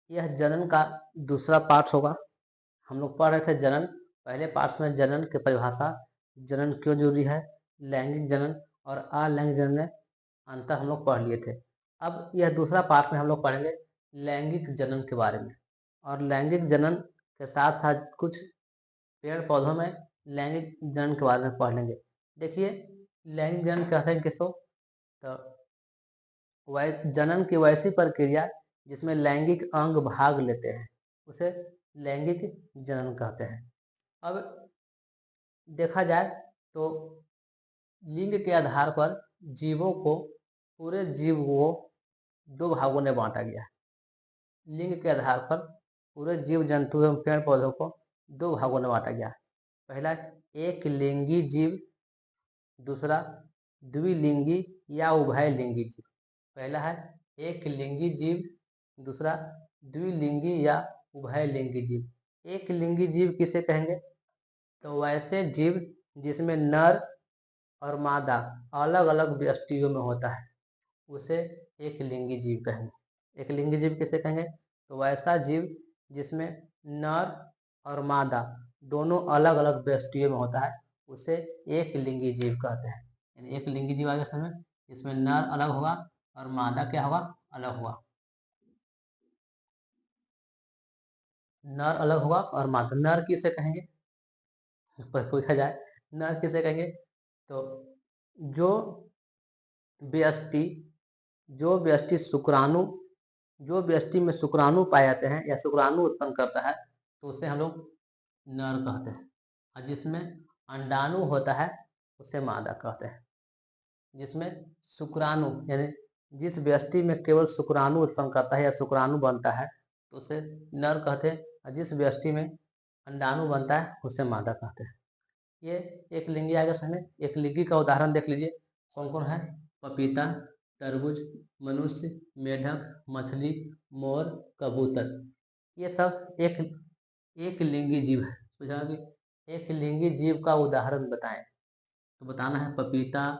यह जनन का दूसरा पार्ट होगा। हम लोग पढ़ रहे थे जनन, पहले पार्ट्स में जनन की परिभाषा, जनन क्यों जरूरी है, लैंगिक जनन और अलैंगिक जनन में अंतर हम लोग पढ़ लिए थे। अब यह दूसरा पार्ट में हम लोग पढ़ेंगे लैंगिक जनन के बारे में, और लैंगिक जनन के साथ साथ कुछ पेड़ पौधों में लैंगिक जनन के बारे में पढ़ लेंगे। देखिए, लैंगिक जनन कहते हैं किसको, तो जनन की वैसी प्रक्रिया जिसमें लैंगिक अंग भाग लेते हैं उसे लैंगिक जनन कहते हैं। अब देखा जाए तो लिंग के आधार पर जीवों को, पूरे जीव को दो भागों में बांटा गया है। लिंग के आधार पर पूरे जीव जंतु एवं पेड़ पौधों को दो भागों में बांटा गया है। पहला एक लिंगी जीव, दूसरा द्विलिंगी या उभयलिंगी जीव। पहला है एक लिंगी जीव, दूसरा द्विलिंगी या उभयलिंगी जीव। एक लिंगी जीव किसे कहेंगे, तो वैसे जीव जिसमें नर और मादा अलग अलग व्यष्टियों में होता है उसे एक लिंगी जीव कहेंगे। एक लिंगी जीव किसे कहेंगे, तो वैसा जीव जिसमें नर और मादा दोनों अलग अलग व्यष्टियों में होता है उसे एक लिंगी जीव कहते हैं। यानी एक लिंगी जीव आगे समय इसमें नर अलग होगा और मादा क्या होगा, अलग होगा। नर अलग होगा और मादा, नर किसे कहेंगे, पूछा जाए नर किसे कहेंगे, तो जो व्यष्टि शुक्राणु, जो व्यष्टि में शुक्राणु पाए जाते हैं या शुक्राणु उत्पन्न करता है तो उसे हम लोग नर कहते हैं, और जिसमें अंडाणु होता है उसे मादा कहते हैं। जिसमें शुक्राणु यानी जिस व्यष्टि में केवल शुक्राणु उत्पन्न करता है या शुक्राणु बनता है तो उसे नर कहते हैं, और जिस व्यष्टि में अंडाणु बनता है उसे मादा कहते हैं। ये एक लिंगी आगे समय एक लिंगी का उदाहरण देख लीजिए कौन कौन है, पपीता, तरबूज, मनुष्य, मेढक, मछली, मोर, कबूतर। ये सब एक लिंगी जीव है। समझा कि एक लिंगी जीव का उदाहरण बताएं, तो बताना है पपीता,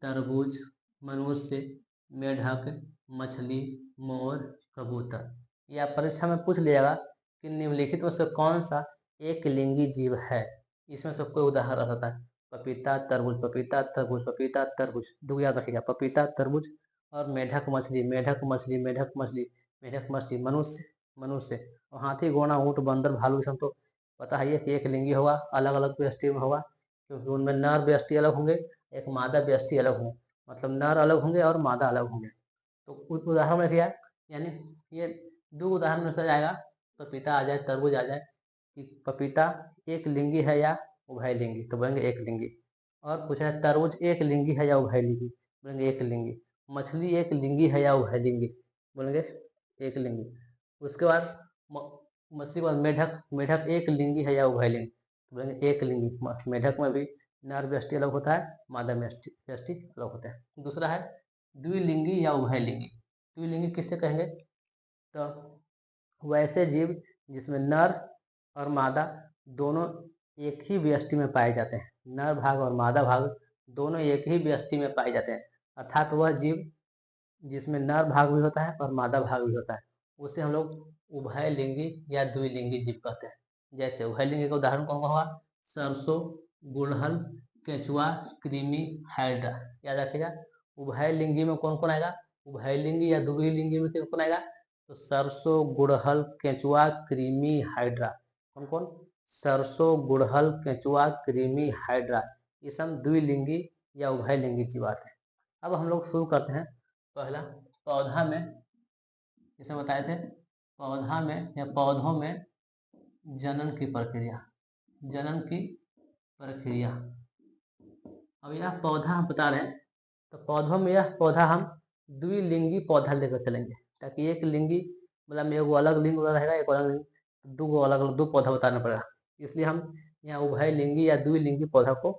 तरबूज, मनुष्य, मेढक, मछली, मोर, कबूतर। या परीक्षा में पूछ लिएगा कि निम्नलिखित में से कौन सा एक लिंगी जीव है, इसमें से कोई उदाहरण रहता है, पपीता तरबूज, पपीता तरबूज, पपीता तरबूज। दो याद रखिएगा, पपीता तरबूज और मेढक मछली, मेढक मछली, मेढक मछली, मेढक मछली, मनुष्य मनुष्य। और हाथी, घोड़ा, ऊंट, बंदर, भालू, सब तो पता है कि एक लिंगी होगा, अलग अलग व्यष्टि में होगा, क्योंकि उनमें नर व्यष्टि अलग होंगे, एक मादा व्यष्टि अलग होंगे, मतलब नर अलग होंगे और मादा अलग होंगे। तो उस उदाहरण में क्या, यानी ये दो उदाहरण में से आएगा, पपीता आ जाए, तरबूज आ जाए, कि पपीता एक लिंगी है या उभयलिंगी, तो बोलेंगे एक लिंगी। और पूछा है तरबूज एक लिंगी है या उभयलिंगी, बोलेंगे एक लिंगी। मछली एक लिंगी है या उभयलिंगी, बोलेंगे एक लिंगी। उसके बाद मछली के बाद मेढक, मेढक एक लिंगी है या उभयलिंगी, बोलेंगे एक लिंगी। मेढक में भी नर व्यष्टि अलग होता है, मादा व्यष्टि अलग होता है। दूसरा है द्विलिंगी या उभयलिंगी। द्विलिंगी किससे कहेंगे, तो वैसे जीव जिसमें नर और मादा दोनों एक ही व्यष्टि में पाए जाते हैं, नर भाग और मादा भाग दोनों एक ही व्यष्टि में पाए जाते हैं, अर्थात वह जीव जिसमें नर भाग भी होता है और मादा भाग भी होता है उसे हम लोग उभयलिंगी या द्विलिंगी जीव कहते हैं। जैसे उभयलिंगी का उदाहरण कौन कौन हुआ, सरसों, गुड़हल, केचुआ, कृमि, हाइड्रा। याद रखिएगा, उभयलिंगी में कौन कौन आएगा, उभयलिंगी या द्विलिंगी में कौन कौन आएगा, तो सरसों, गुड़हल, केचुआ, कृमि, हाइड्रा। कौन कौन, सरसों, गुड़हल, केचुआ, कृमि, हाइड्रा। ये सब द्विलिंगी या उभयलिंगी जीव आते हैं। अब हम लोग शुरू करते हैं। पहला, पौधा में, जैसे बताए थे, पौधा में या पौधों में जनन की प्रक्रिया, जनन की प्रक्रिया। अब यह पौधा हम बता रहे हैं, तो पौधों में यह पौधा हम द्विलिंगी पौधा लेकर चलेंगे, ताकि एक लिंगी मतलब एगो अलग लिंग रहेगा, एक अलग लिंग, दो अलग अलग दो पौधा बताना पड़ेगा, इसलिए हम यहाँ उभयलिंगी या द्विलिंगी पौधा को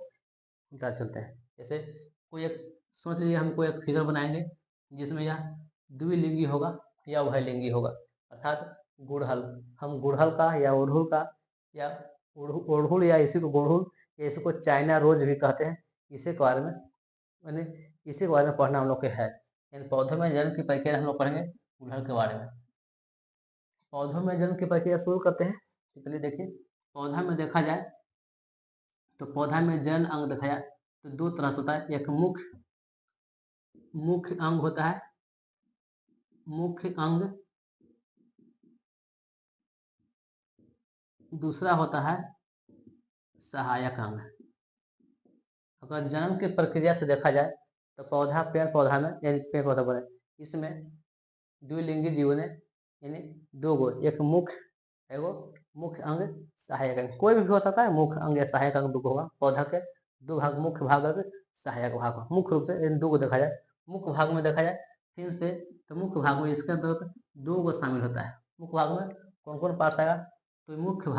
बता चलते हैं। जैसे कोई एक, सोच लीजिए हमको एक फिगर बनाएंगे जिसमें यह द्विलिंगी होगा या उभयलिंगी होगा, अर्थात गुड़हल, हम गुड़हल का या अड़हुल का या अड़हुल या इसी को गुड़हुल या इसी को चाइना रोज भी कहते हैं, इसी के बारे में मैंने इसी के बारे में पढ़ना हम लोग के है। इन पौधों में जन्म की प्रक्रिया हम लोग पढ़ेंगे गुड़हल के बारे में। पौधों में जन्म की प्रक्रिया शुरू करते हैं। तो चलिए देखिए, पौधा में देखा जाए तो पौधा में जन्म अंग देखा जाए तो दो तरह से होता है। एक मुख्य अंग होता है, मुख्य अंग। दूसरा होता है सहायक अंग। अगर जन्म की प्रक्रिया से देखा जाए तो पौधा पेड़ पौधा में यानी पेड़ पौधा बने, इसमें द्विलिंगी जीवन है, यानी दो गो, एक मुख्य एगो मुख्य अंग, सहायक अंग। कोई भी हो सकता है, मुख्य अंग या सहायक अंग दो होगा। पौधा के दो भाग, मुख्य भाग और सहायक भाग। मुख्य रूप से इन दो को देखा जाए, मुख्य भाग में देखा जाए फिर से, तो मुख्य भाग में इसके अंदर दो को शामिल होता है। मुख्य भाग में कौन कौन पार्ट आएगा, तो मुख्य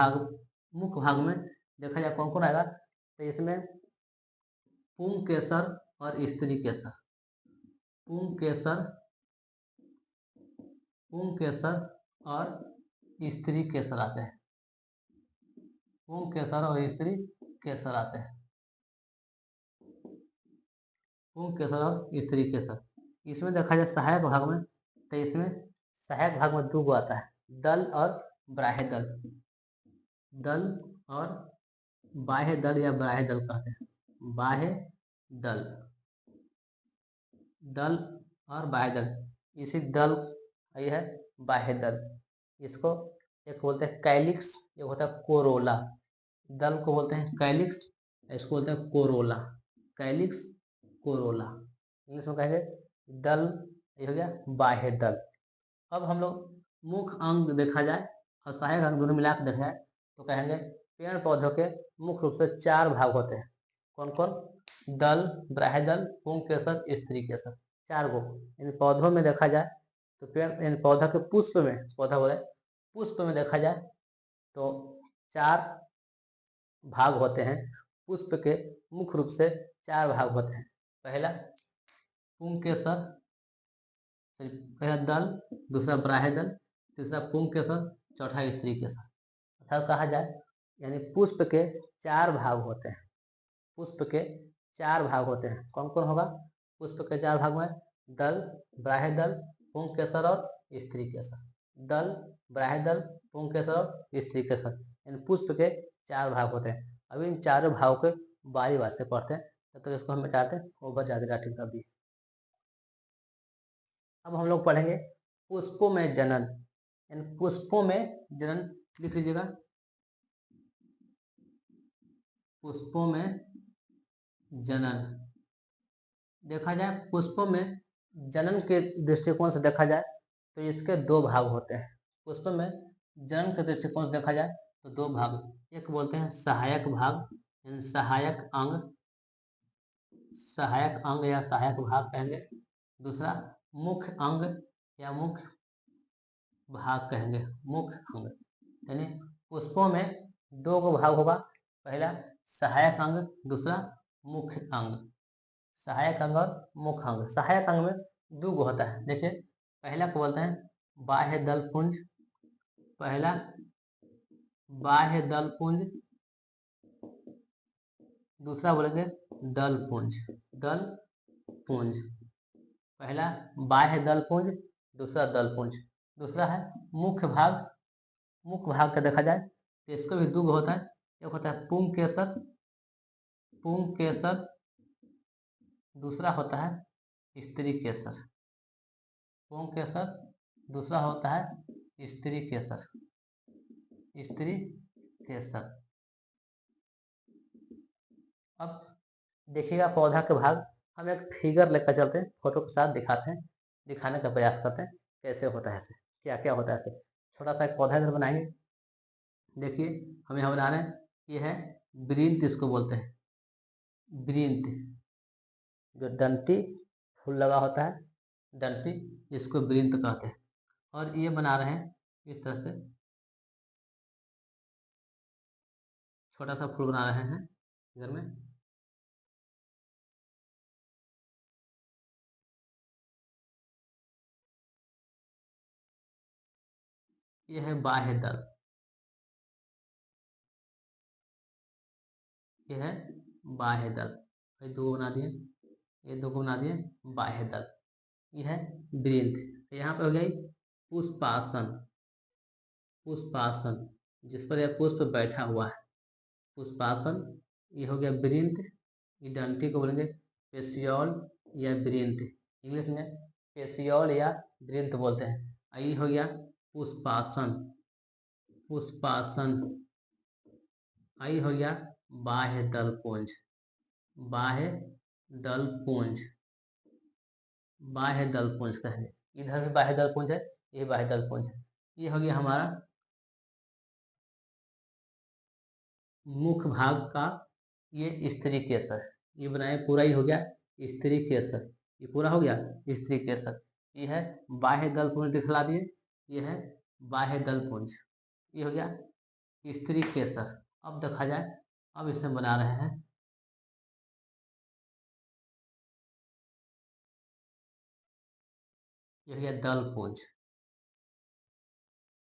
भाग में देखा जाए कौन कौन आएगा, तो इसमें पुंकेसर और स्त्री केसर। पुंकेसर और स्त्री केसर आते हैं। पुंकेसर और स्त्री केसर आते हैं। पुंकेसर और स्त्री केसर। इसमें देखा जाए सहायक भाग में, तो इसमें सहायक भाग में दो गो आता है, दल और बाह्य दल। दल और बाह्य दल या बाह्य दल कहते हैं। बाह्य दल, दल और बाह्य दल। इसी दल ये है बाह्य दल। इसको एक बोलते हैं कैलिक्स, एक होता है कोरोला। दल को बोलते हैं कैलिक्स, इसको बोलते हैं कोरोला। Calyx, Corolla. इंग्लिश में कहेंगे दल, ये हो गया बाह्य दल। अब हम लोग मुख्य अंग देखा जाए और सहायक अंग दोनों मिला के देखा जाए तो कहेंगे पेड़ पौधों के मुख्य रूप से चार भाग होते हैं। कौन कौन, दल, बाह्य दल, पुंकेसर, स्त्री केसर, चार गो। इन पौधों में देखा जाए तो पेड़, इन पौधा के पुष्प में, पौधा बोले पुष्प में देखा जाए तो चार भाग होते हैं। पुष्प के मुख्य रूप से चार भाग होते हैं। पहला पुंकेसर, पहला दल, दूसरा बाह्य दल, तीसरा पुंकेसर, चौथा स्त्री केसर। अर्थात कहा जाए यानी पुष्प के चार भाग होते हैं। पुष्प के चार भाग होते हैं। कौन कौन होगा, पुष्प के चार भाग में दल, बाह्य दल, पुंकेसर और स्त्री केसर। दल, बाह्य दल, पुंकेसर और स्त्री केसर, इन पुष्प के चार भाग होते हैं। अभी इन चारों भागों के बारी बारी से पढ़ते हैं, तब तक इसको हम मिटाते हैं ओवर ज्यादा ठीक अभी। अब हम लोग पढ़ेंगे पुष्पों में जनन। इन पुष्पों में जनन लिख लीजिएगा। पुष्पों में जनन देखा जाए, पुष्पों में जनन के दृष्टिकोण से देखा जाए तो इसके दो भाग होते हैं। पुष्प में जनन के दृष्टिकोण से देखा जाए तो दो भाग, एक बोलते हैं सहायक भाग, सहायक अंग, सहायक अंग या सहायक भाग कहेंगे। दूसरा मुख्य अंग या मुख्य भाग कहेंगे, मुख्य अंग। यानी पुष्पों में दो को भाग होगा, पहला सहायक अंग, दूसरा मुख्य अंग। सहायक अंग और मुख्य अंग। सहायक अंग में दो गो होता है। देखिए पहला को बोलते हैं बाह्य दल पुंज, पहला बाह्य दल पुंज, दूसरा बोलेंगे दल पुंज। दल पुंज, पहला बाह्य दल पुंज, दूसरा दल पुंज। दूसरा है मुख्य भाग। मुख्य भाग का देखा जाए तो इसको भी दो होता है, एक होता है पुंकेसर, पुंकेसर, दूसरा होता है स्त्री केसर। पुंकेसर, दूसरा होता है स्त्री केसर, स्त्री केसर। अब देखिएगा पौधा के भाग, हम एक फिगर लेकर चलते हैं, फोटो के साथ दिखाते हैं, दिखाने का प्रयास करते हैं कैसे होता है, ऐसे क्या क्या होता है। ऐसे छोटा सा एक पौधा इधर बनाएंगे। देखिए हम यहाँ बना रहे हैं, ये है वृंत, इसको बोलते हैं वृंत। जो डंटी फूल लगा होता है, डंटी, इसको वृंत कहते हैं। और ये बना रहे हैं इस तरह से, छोटा सा फूल बना रहे हैं घर में। ये है बाह्य दल, ये है बाह्य दल। ये दो बना दिए, ये दो को बना दिए बाह्य दल। ये है वृंत। यहाँ पे हो गई पुष्पासन, पुष्पासन, जिस पर यह पुष्प बैठा हुआ है, पुष्पासन। ये हो गया वृंत, ये डंठी को बोलेंगे पेशियोल या वृंत, इंग्लिश में पेशियोल या वृंत बोलते हैं। ये हो गया पुष्पासन, पुष्पासन। आई हो गया बाह्य दलपुंज, बाह्य दलपुंज, बाह्य दलपुंज कहेंगे। इधर भी बाह्य दलपुंज है, ये बाह्य दलपुंज है। ये हो गया हमारा मुख भाग का ये स्त्री केसर, ये बनाए पूरा ही हो गया स्त्री केसर, ये पूरा हो गया स्त्री केसर। ये है बाह्य दलपुंज दिखला दिए, ये है बाह्य दलपुंज, ये हो गया स्त्री केसर। अब देखा जाए, अब इसमें बना रहे हैं ये हो गया दलपुंज,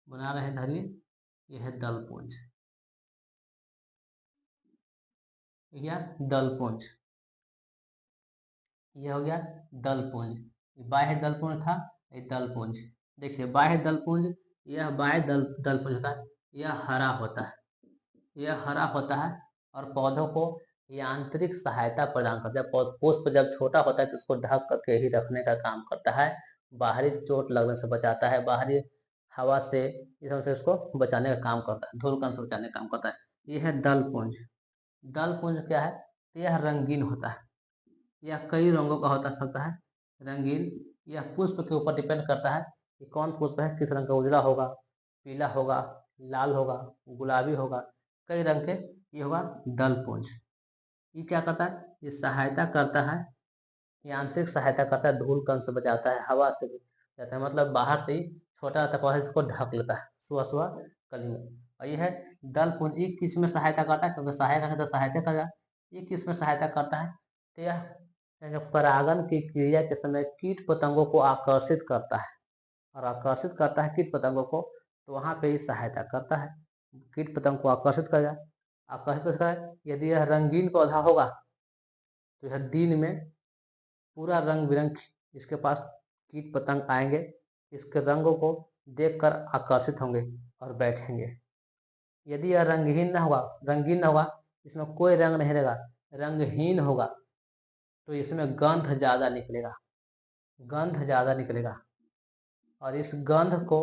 बना रहे हैं धरिए, ये है दलपुंज, या दलपुंज, ये हो गया दलपुंज। बाह्य दलपुंज था, ये दलपुंज। देखिए बाह्य दलपुंज, यह बाह्य दलपुंज होता है, यह हरा होता है, यह हरा होता है और पौधों को यांत्रिक सहायता प्रदान करता है। पुष्प जब छोटा होता है तो उसको ढक करके ही रखने का काम करता है, बाहरी चोट लगने से बचाता है, बाहरी हवा से इस तरह से उसको बचाने का काम करता है, धूल कण से बचाने का काम करता है। यह है दलपुंज। दलपुंज क्या है? तो यह रंगीन होता है, यह कई रंगों का होता सकता है, रंगीन। यह पुष्प के ऊपर डिपेंड करता है कि कौन पुष्प है, किस रंग का, उजला होगा, पीला होगा, लाल होगा, गुलाबी होगा, कई रंग के ये होगा दलपुंज। ये क्या करता है? ये सहायता करता है, यांत्रिक सहायता करता है, धूल कण से बचाता है, हवा से बचाता है, मतलब बाहर से ही छोटा रहता है पौधा, इसको ढक लेता है सुबह सुबह कली में। और ये है दलपुंज। ये किस में सहायता करता है? क्योंकि सहायता है तो सहायता करेगा। ये किस में सहायता करता है? तो यह परागन की क्रिया के समय कीट पतंगों को आकर्षित करता है, और आकर्षित करता है कीट पतंगों को, तो वहां पे ही सहायता करता है, कीट पतंग को आकर्षित करेगा। आकर्षित करता है, यदि यह रंगीन पौधा होगा तो यह दिन में पूरा रंग बिरंग इसके पास कीट पतंग आएंगे, इसके रंगों को देखकर आकर्षित होंगे और बैठेंगे। यदि यह रंगहीन ना होगा, रंगीन ना होगा, इसमें कोई रंग नहीं रहेगा, रंगहीन होगा, तो इसमें गंध ज्यादा निकलेगा, गंध ज्यादा निकलेगा, और इस गंध को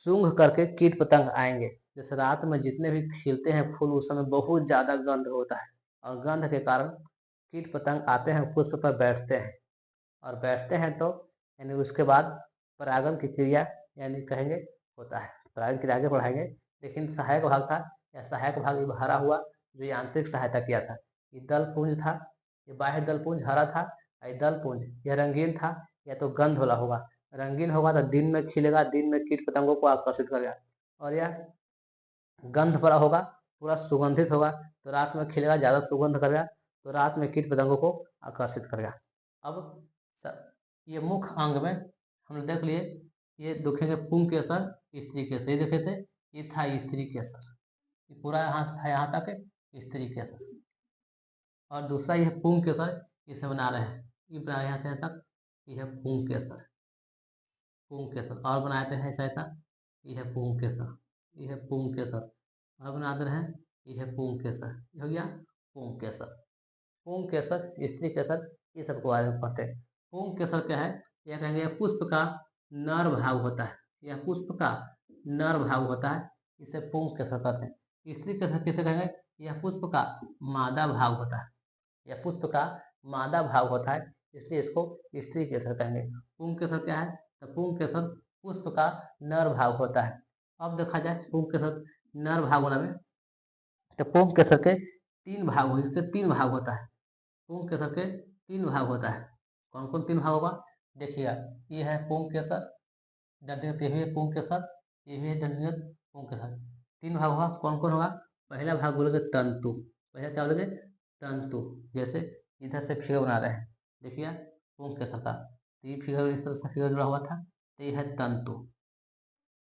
सूंघ करके कीट पतंग आएंगे। जैसे रात में जितने भी खिलते हैं फूल, उस समय बहुत ज्यादा गंध होता है, और गंध के कारण कीट पतंग आते हैं, पुष्प पर बैठते हैं, और बैठते हैं तो यानी उसके बाद परागन की क्रिया यानी कहेंगे होता है। परागन क्रिया आगे बढ़ाएंगे, लेकिन सहायक भाग था, या सहायक भाग भरा हुआ जो यांत्रिक सहायता किया था, ये दलपुंज था, ये बाह्य दलपुंज हरा था, ये दलपुंज यह रंगीन था, या तो गंध वाला होगा, रंगीन होगा तो दिन में खिलेगा, दिन में कीट पतंगों को आकर्षित करेगा, और यह गंध भरा होगा, पूरा सुगंधित होगा, तो रात में खिलेगा, ज्यादा सुगंध करेगा, तो रात में कीट पतंगों को आकर्षित करेगा। अब ये मुख्य अंग में हम देख लिए, ये देखेंगे पुंग केसर, स्त्री केसर, ये देखे थे, ये था स्त्री केसर, ये पूरा यहाँ था यहाँ तक स्त्री केसर। और दूसरा ये पुंग केसर, इसे बना रहे हैं, ये बना यहाँ से यहाँ तक, ये है पुंग केसर, पुंग केसर। और बनाते हैं ऐसा ऐसा, ये है पुंग केसर, ये है पुंग केसर। और बनाते हैं, ये है पुंग केसर, ये हो गया पुंग केसर। पुंग केसर, स्त्री केसर, ये सबको बारे में पढ़ते हैं। पुंग केसर क्या है? यह कहेंगे पुष्प का नर भाग होता है, यह पुष्प का नर भाग होता है, इसे पुंग केसर कहते हैं। स्त्री केसर किसे कहेंगे? यह पुष्प का मादा भाग होता है, यह पुष्प का मादा भाग होता है, इसलिए इसको स्त्री केसर कहेंगे। पुंग केसर क्या है? तो पुंग केसर पुष्प का नर भाग होता है। अब देखा जाए पुंग केसर नर भाग होने में, तो पुंग केसर के तीन भाग हो, इसके तीन भाग होता है, पुंग केसर के तीन भाग होता है। कौन कौन तीन भाग होगा? देखिएगा, ये है पुंग केसर, दंडनीय, ये भी है पुंग केसर, ये भी है दंडनीय पुंग केसर। तीन भाग होगा, कौन कौन होगा? पहला भाग बोलोगे तंतु, पहला क्या बोलोगे? तंतु। जैसे इधर से फिगर बना रहे हैं, देखिए पुंग केसर का, तो ये फिगर इस तरह से फिगर जुड़ा हुआ था, तो ये है तंतु,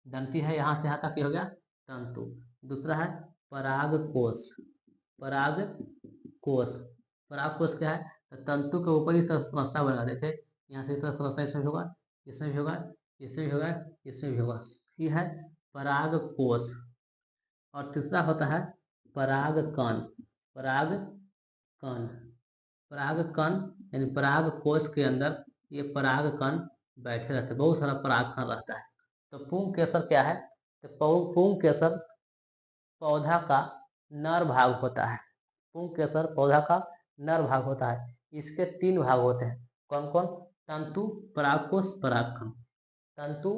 दंती है यहाँ से यहाँ तक, ये हो गया तंतु। दूसरा है पराग कोश, पराग कोश, पराग कोश क्या है? तो तंतु के ऊपर इस तरह संरचना बना, देखे यहाँ से इस तरह संरचना, इसमें भी होगा, इसमें भी होगा, इसमें भी होगा, इसमें भी होगा, ये है परागकोश, और तीसरा होता है परागकण। परागकण परागकण यानी परागकोश के अंदर ये परागकण बैठे रहते हैं, बहुत सारा परागकण रहता है। तो पुंकेसर क्या है? तो पुंकेसर पौधा का नर भाग होता है। पुंकेसर पौधा का नर भाग होता है। इसके 3 भाग होते हैं। कौन कौन? तंतु, परागकोश, परागकण। तंतु,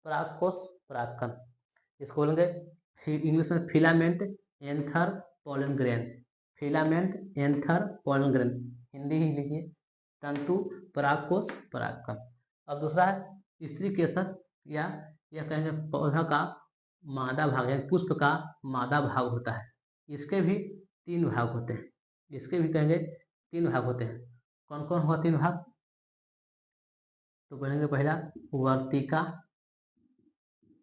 परागकोश, परागकण। इसको बोलेंगे इंग्लिश में filament, anther, pollen grain. Filament, anther, pollen grain. Hindi ही लिखिए, तंतु, परागकोश, परागकण। अब दूसरा है स्त्री केसर, या यह कहेंगे पौधा का मादा भाग है, पुष्प का मादा भाग होता है। इसके भी 3 भाग होते हैं। इसके भी कहेंगे 3 भाग होते हैं। कौन कौन हुआ 3 भाग? तो बोलेंगे पहला वर्तिका।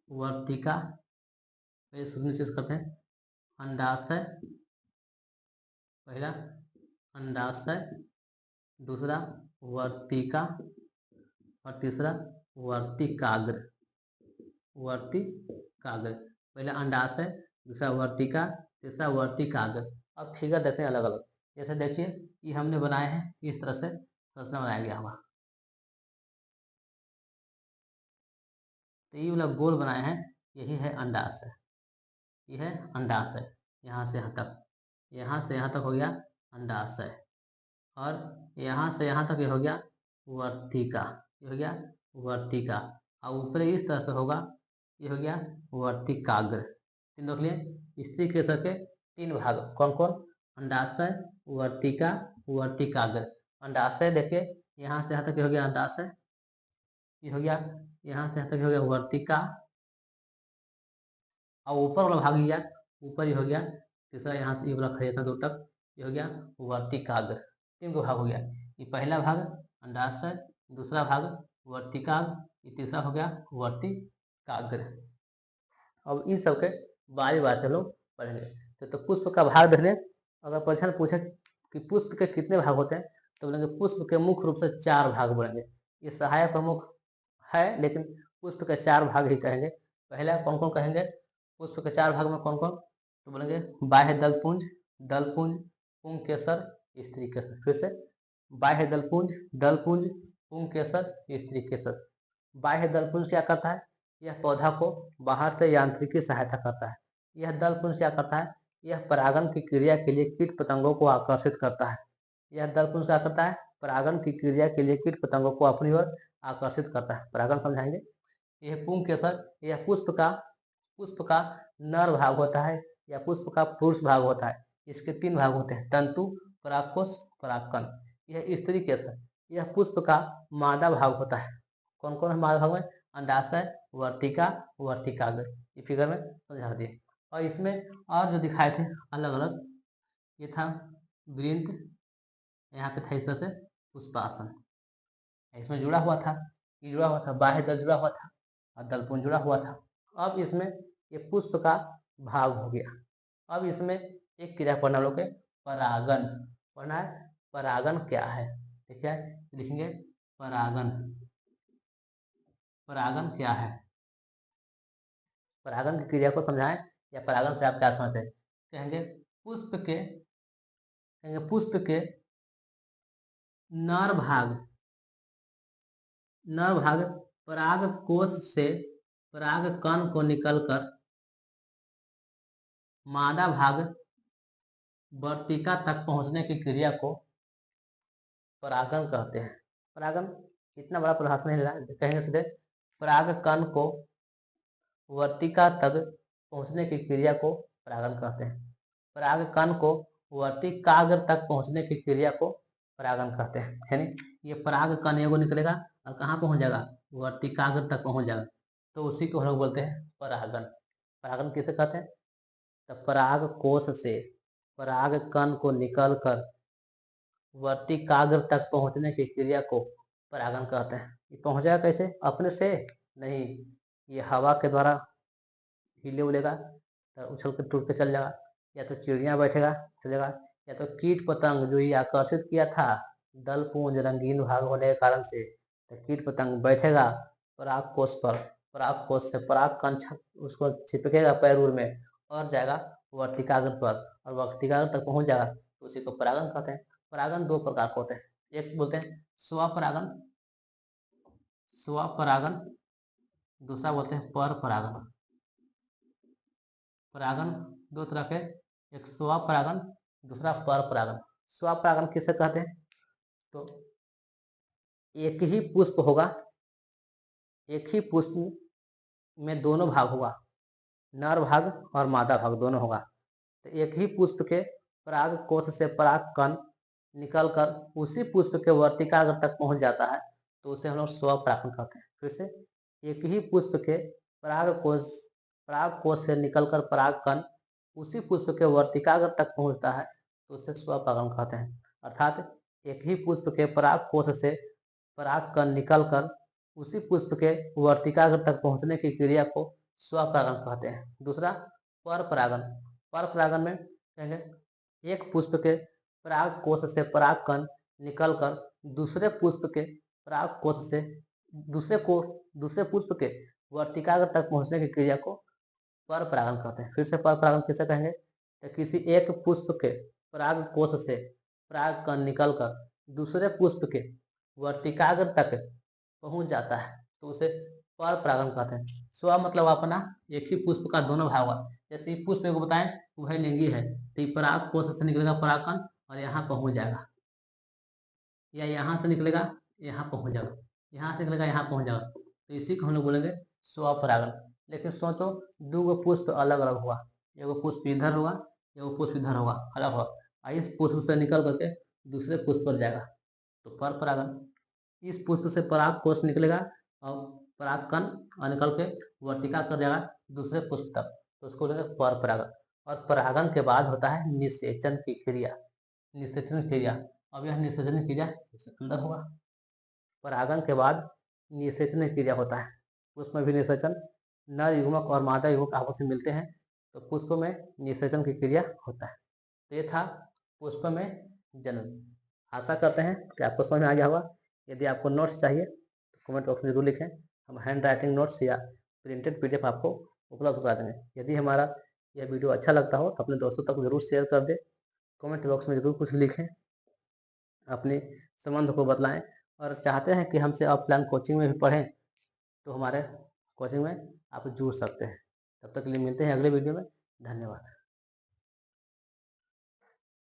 वर्तिका सुनिश्चित करते हैं। अंडाशय, पहला अंडाशय, दूसरा वर्तिका, और तीसरा वर्तिकाग्र। वर्तिकाग्र, पहला अंडाशय, दूसरा वर्तिका, तीसरा वर्तिकाग्र। अब फिगर देखते हैं अलग अलग। जैसे देखिए ये हमने बनाए हैं, इस तरह से संरचना बनाया गया हुआ। तो ये वाला गोल बनाए हैं, यही है अंडाशय। ये है अंडाशय, यहाँ से यहाँ तक, यहाँ से यहाँ तक हो गया अंडाशय, और यहाँ से यहाँ तक ये हो गया वर्तिका। ये हो गया वर्तिका, और ऊपर इस तरह से होगा, ये हो गया वर्तिकाग्र। तीन देख लिए स्त्री केसर के 3 भाग कौन कौन? अंडाशय, वर्तिका, वर्तिकाग्र। अंडाशय देखिए यहाँ से यहाँ तक हो गया अंडाशय, ये हो गया यहाँ से यहाँ तक हो गया वर्तिका, और ऊपर वाला भाग गया ऊपर ही हो गया तीसरा, यहाँ से ये वाला खड़े था 2 तक, ये हो गया वर्तिकाग्र। 3 भाग हो गया। ये पहला भाग अंडाशय, दूसरा भाग वर्तिकाग्र, ये तीसरा हो गया वर्तिकाग्र। अब इन सबके बारी बारी से लोग पढ़ेंगे। तो पुष्प का भाग देख लें। अगर परीक्षा में पूछे कि पुष्प के कितने भाग होते हैं, तो बोलेंगे पुष्प के मुख्य रूप से 4 भाग बोलेंगे। ये सहायक प्रमुख है, लेकिन पुष्प के 4 भाग ही कहेंगे। पहला कौन कौन कहेंगे? पुष्प के 4 भाग में कौन कौन? तो बोलेंगे बाह्य दलपुंज, दलपुंज, पुंकेसर, स्त्री केसर। फिर से बाह्य दलपुंज, दलपुंज, पुंकेसर, स्त्री केसर। बाह्य दलपुंज क्या करता है? यह पौधा को बाहर से यांत्रिकी सहायता करता है। यह दलपुंज क्या करता है? यह परागण की क्रिया के लिए कीट पतंगों को आकर्षित करता है। यह दलपुंज क्या करता है? परागण की क्रिया के लिए कीट पतंगों को अपनी ओर आकर्षित करता है। परागण समझाएंगे। यह पुंकेसर, यह पुष्प का नर भाग होता है, या पुष्प का पुरुष भाग होता है। इसके 3 भाग होते हैं, तंतु, परागकोश, परागकण। यह स्त्री केसर, यह पुष्प का मादा भाग होता है। कौन कौन है मादा भाग में? अंडाशय, वर्तिका, वर्तिकाग्र। ये फिगर में समझा दिए। और इसमें और जो दिखाए थे अलग अलग, ये था वृंत, यहाँ पे था इस तरह से पुष्पासन, इसमें जुड़ा हुआ था, ये जुड़ा हुआ था, बाह्य दल जुड़ा हुआ था और दलपुंज जुड़ा हुआ था। अब इसमें ये पुष्प का भाग हो गया। अब इसमें एक क्रिया पढ़ना लोग के परागन पढ़ना है। परागन क्या है? ठीक है, लिखेंगे परागन। परागन क्या है? परागन की क्रिया को समझाएं, या परागन से आप क्या समझते हैं? कहेंगे पुष्प के नर भाग पराग कोश से पराग कण को निकलकर मादा भाग वर्तिका तक पहुंचने की क्रिया को परागन कहते हैं। परागन इतना बड़ा प्रभाव नहीं लेना, कहेंगे सीधे पराग कण को वर्तिका तक पहुंचने की क्रिया को परागन कहते हैं। पराग कण को वर्तिकाग्र तक पहुंचने की क्रिया को परागन कहते हैं। यानी ये पराग कण एगो निकलेगा और कहाँ पहुंच जाएगा? वर्तिकाग्र तक पहुंच जाएगा, तो उसी को हम लोग बोलते हैं परागन। परागन किसे कहते हैं? तो पराग कोश से पराग कण को निकलकर वर्तिकाग्र तक पहुंचने की क्रिया को परागन कहते हैं। ये पहुंचेगा कैसे? अपने से नहीं, ये हवा के द्वारा हिले उलेगा तो उछल के टूट के चल जाएगा, या तो चिड़िया बैठेगा चलेगा, या तो कीट पतंग जो ये आकर्षित किया था दलपुंज रंगीन भाग होने के कारण से, तो कीट पतंग बैठेगा पराग कोश पर पराग कोश से पराग कण उसको चिपकेगा पैरूर में और जाएगा वर्तिकाग्र पर, और वर्तिकाग्र तक पहुंच जाएगा तो उसी को परागन कहते हैं। परागन दो प्रकार के होते हैं, एक बोलते हैं स्वपरागन, स्वपरागन, दूसरा बोलते हैं पर परागन। परागन दो तरह के, एक स्वपरागन, दूसरा पर परागन। स्वपरागन किसे कहते हैं? तो एक ही पुष्प होगा, एक ही पुष्प में दोनों भाग होगा, नर भाग और मादा भाग दोनों होगा। तो एक ही पुष्प के पराग कोश से पराग कण निकलकर उसी पुष्प के वर्तिकाग्र तक पहुंच जाता है तो उसे हम लोग स्वपरागन कहते हैं। फिर से, एक ही पुष्प के पराग कोश से निकलकर पराग कण उसी पुष्प के वर्तिकाग्र तक पहुंचता है तो उसे स्वपरागन कहते हैं। अर्थात एक ही पुष्प के पराग कोश से पराग कण निकलकर उसी पुष्प के वर्तिकाग्र तक पहुंचने की क्रिया को स्वपरागन कहते हैं। दूसरा पर परागन। पर परागन में कहेंगे एक पुष्प के पराग कोश से पराग कण निकलकर दूसरे पुष्प के पराग कोश से दूसरे पुष्प के वर्तिकाग्र तक पहुंचने की क्रिया को पर परागन कहते हैं। फिर से पर परागन किसे कहेंगे? तो किसी एक पुष्प के पराग कोश से पराग कण निकलकर दूसरे पुष्प के वर्तिकाग्र तक पहुंच जाता है तो उसे पर परागन कहते हैं। स्व मतलब अपना, एक ही पुष्प का दोनों भाग हुआ। जैसे पुष्प को बताएं वह लिंगी है तो पराग कोश से निकलेगा परागकण और यहाँ पहुंच जाएगा, या यहाँ से निकलेगा यहाँ पहुंच जाएगा, यहाँ से निकलेगा यहाँ पहुंच जाएगा, तो इसी को हम लोग बोलेंगे स्वपरागन। लेकिन सोचो दो पुष्प अलग अलग हुआ, एगो पुष्प इधर होगा, एगो पुष्प इधर होगा, अलग होगा, इस पुष्प से निकल करके दूसरे पुष्प पर जाएगा तो पर परागन। इस पुष्प से पराग कोश निकलेगा और पराग कण निकल के वर्तिका कर जाएगा दूसरे पुष्प तक तो उसको बोलेंगे पर परागन। और परागन के बाद होता है निषेचन की क्रिया। निषेचन क्रिया, अब यह निषेचन क्रिया इसके अंदर होगा। परागन के बाद निषेचन क्रिया होता है, उसमें भी निषेचन, नर युग्मक और मादा युग्मक आपस में मिलते हैं तो पुष्प में निषेचन की क्रिया होता है। तो ये था पुष्प में जन्म। आशा करते हैं कि आपको समझ में आ गया होगा। यदि आपको नोट्स चाहिए तो कमेंट बॉक्स में जरूर लिखें, हम हैंड राइटिंग नोट्स या प्रिंटेड पीडीएफ आपको उपलब्ध करा देंगे। यदि हमारा यह वीडियो अच्छा लगता हो तो अपने दोस्तों तक जरूर शेयर कर दें, कमेंट बॉक्स में जरूर कुछ लिखें, अपने संबंध को बतलाएं और चाहते हैं कि हमसे ऑफलाइन कोचिंग में भी पढ़ें तो हमारे कोचिंग में आप जुड़ सकते हैं। तब तक के लिए मिलते हैं अगले वीडियो में। धन्यवाद।